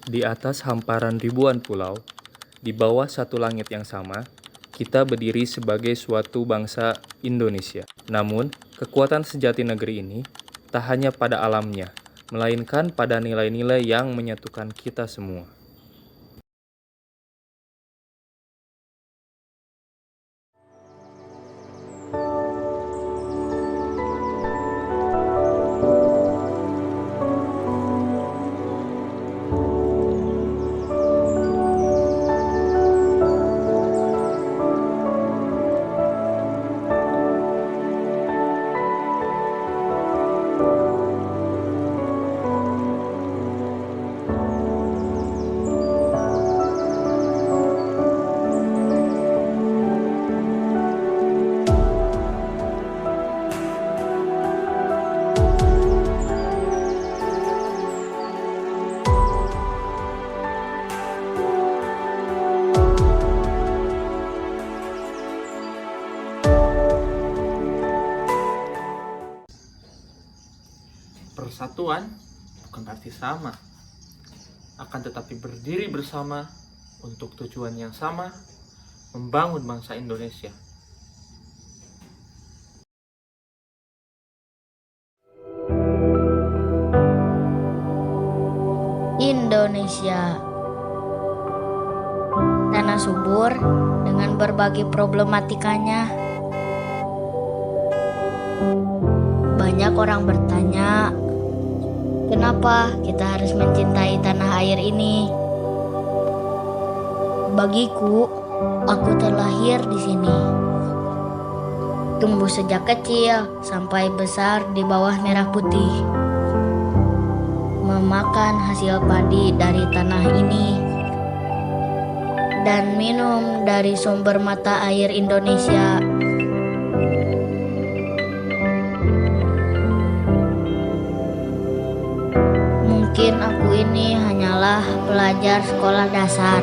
Di atas hamparan ribuan pulau, di bawah satu langit yang sama, kita berdiri sebagai suatu bangsa Indonesia. Namun, kekuatan sejati negeri ini tak hanya pada alamnya, melainkan pada nilai-nilai yang menyatukan kita semua. Persatuan bukan arti sama, akan tetapi berdiri bersama untuk tujuan yang sama, membangun bangsa Indonesia. Indonesia, tanah subur dengan berbagai problematikanya. Banyak orang bertanya, kenapa kita harus mencintai tanah air ini? Bagiku, aku terlahir di sini. Tumbuh sejak kecil sampai besar di bawah merah putih. Memakan hasil padi dari tanah ini dan minum dari sumber mata air Indonesia. Mungkin aku ini hanyalah pelajar sekolah dasar,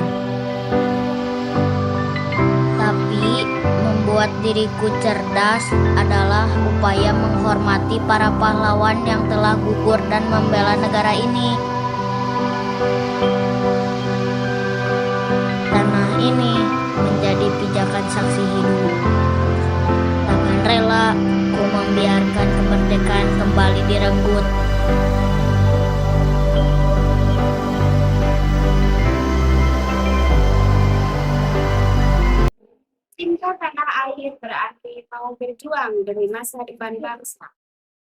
tapi membuat diriku cerdas adalah upaya menghormati para pahlawan yang telah gugur dan membela negara ini. Tanah ini menjadi pijakan saksi hidup. Takkan rela ku membiarkan kemerdekaan kembali direnggut. Cinta tanah air berarti mau berjuang demi masa depan bangsa.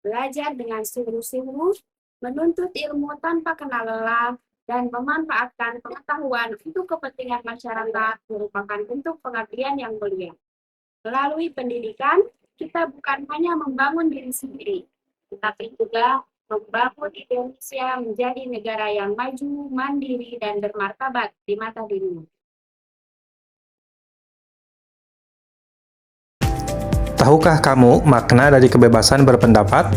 Belajar dengan sungguh-sungguh, menuntut ilmu tanpa kenal lelah, dan memanfaatkan pengetahuan untuk kepentingan masyarakat merupakan bentuk pengabdian yang mulia. Melalui pendidikan, kita bukan hanya membangun diri sendiri, tetapi juga membangun Indonesia menjadi negara yang maju, mandiri, dan bermartabat di mata dunia. Tahukah kamu makna dari kebebasan berpendapat?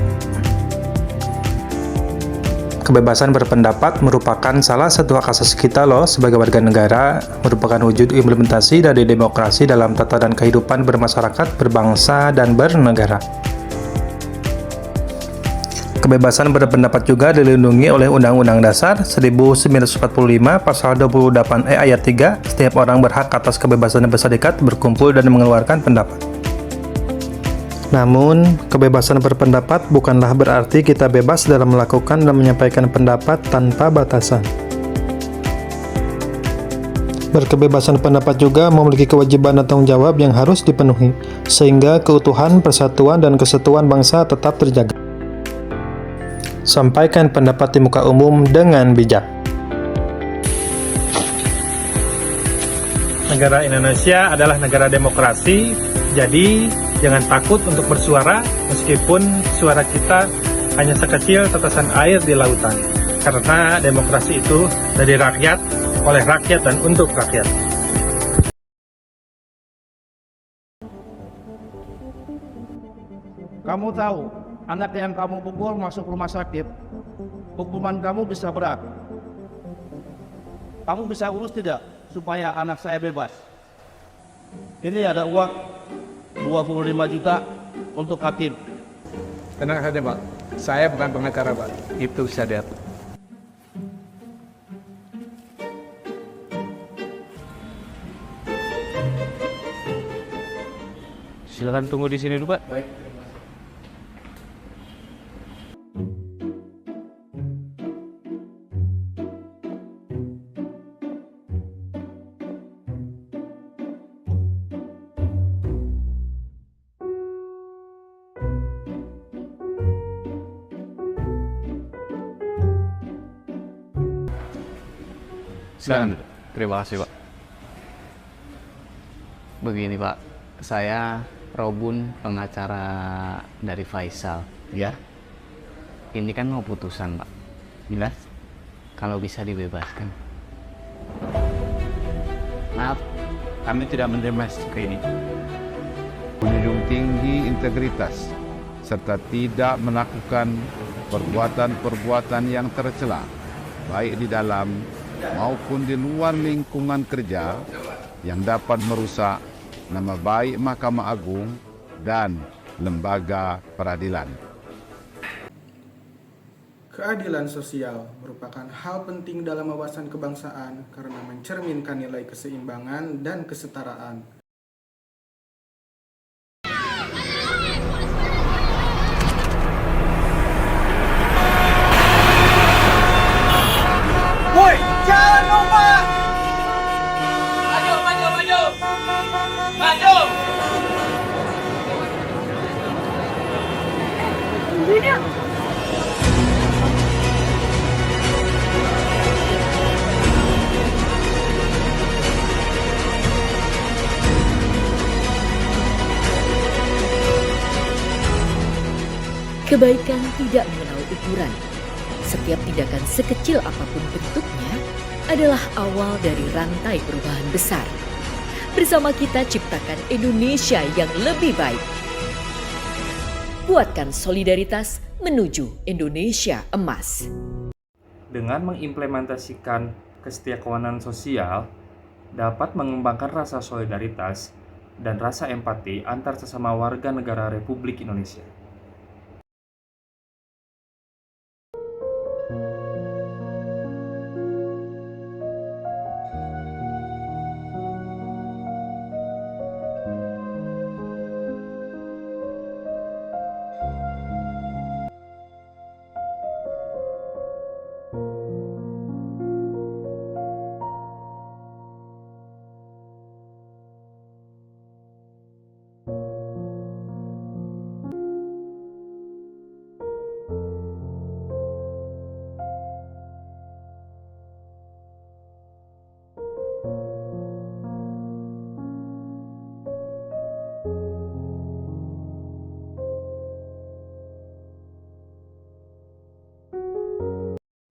Kebebasan berpendapat merupakan salah satu hak asasi kita loh sebagai warga negara, merupakan wujud implementasi dari demokrasi dalam tata dan kehidupan bermasyarakat, berbangsa, dan bernegara. Kebebasan berpendapat juga dilindungi oleh Undang-Undang Dasar 1945 Pasal 28E ayat 3, setiap orang berhak atas kebebasan berserikat, berkumpul, dan mengeluarkan pendapat. Namun, kebebasan berpendapat bukanlah berarti kita bebas dalam melakukan dan menyampaikan pendapat tanpa batasan. Berkebebasan pendapat juga memiliki kewajiban dan tanggung jawab yang harus dipenuhi, sehingga keutuhan, persatuan, dan kesatuan bangsa tetap terjaga. Sampaikan pendapat di muka umum dengan bijak. Negara Indonesia adalah negara demokrasi, jadi jangan takut untuk bersuara meskipun suara kita hanya sekecil tetesan air di lautan. Karena demokrasi itu dari rakyat, oleh rakyat, dan untuk rakyat. Kamu tahu, anak yang kamu pukul masuk rumah sakit, hukuman kamu bisa berat. Kamu bisa urus tidak supaya anak saya bebas? Ini ada uang 25 juta untuk hakim. Tenang saja Pak, saya bukan pengacara Pak, itu saya lihat. silakan tunggu di sini dulu, Pak. Baik. Silakan. Terima kasih, Pak. Begini Pak, saya Robun, pengacara dari Faisal. Ya. Ini kan mau putusan Pak. Jelas? Kalau bisa dibebaskan. Maaf, Kami tidak menerima SK ini. Menjunjung tinggi integritas serta tidak melakukan perbuatan-perbuatan yang tercela, baik di dalam maupun di luar lingkungan kerja yang dapat merusak nama baik Mahkamah Agung dan lembaga peradilan. Keadilan sosial merupakan hal penting dalam wawasan kebangsaan karena mencerminkan nilai keseimbangan dan kesetaraan. Woi, jangan lupa! Kebaikan tidak mengenal ukuran. Setiap tindakan sekecil apapun bentuknya adalah awal dari rantai perubahan besar. Bersama kita ciptakan Indonesia yang lebih baik. Kuatkan solidaritas menuju Indonesia emas. Dengan mengimplementasikan kesetiakawanan sosial, dapat mengembangkan rasa solidaritas dan rasa empati antar sesama warga negara Republik Indonesia.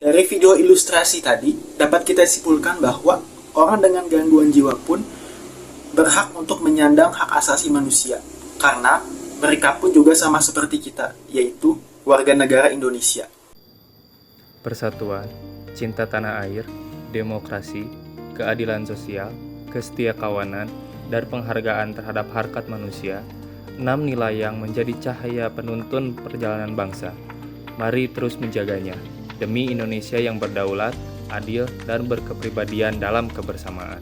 Dari video ilustrasi tadi, dapat kita simpulkan bahwa orang dengan gangguan jiwa pun berhak untuk menyandang hak asasi manusia, karena mereka pun juga sama seperti kita, yaitu warga negara Indonesia. Persatuan, cinta tanah air, demokrasi, keadilan sosial, kesetiakawanan, dan penghargaan terhadap harkat manusia, 6 nilai yang menjadi cahaya penuntun perjalanan bangsa. Mari terus menjaganya, demi Indonesia yang berdaulat, adil, dan berkepribadian dalam kebersamaan.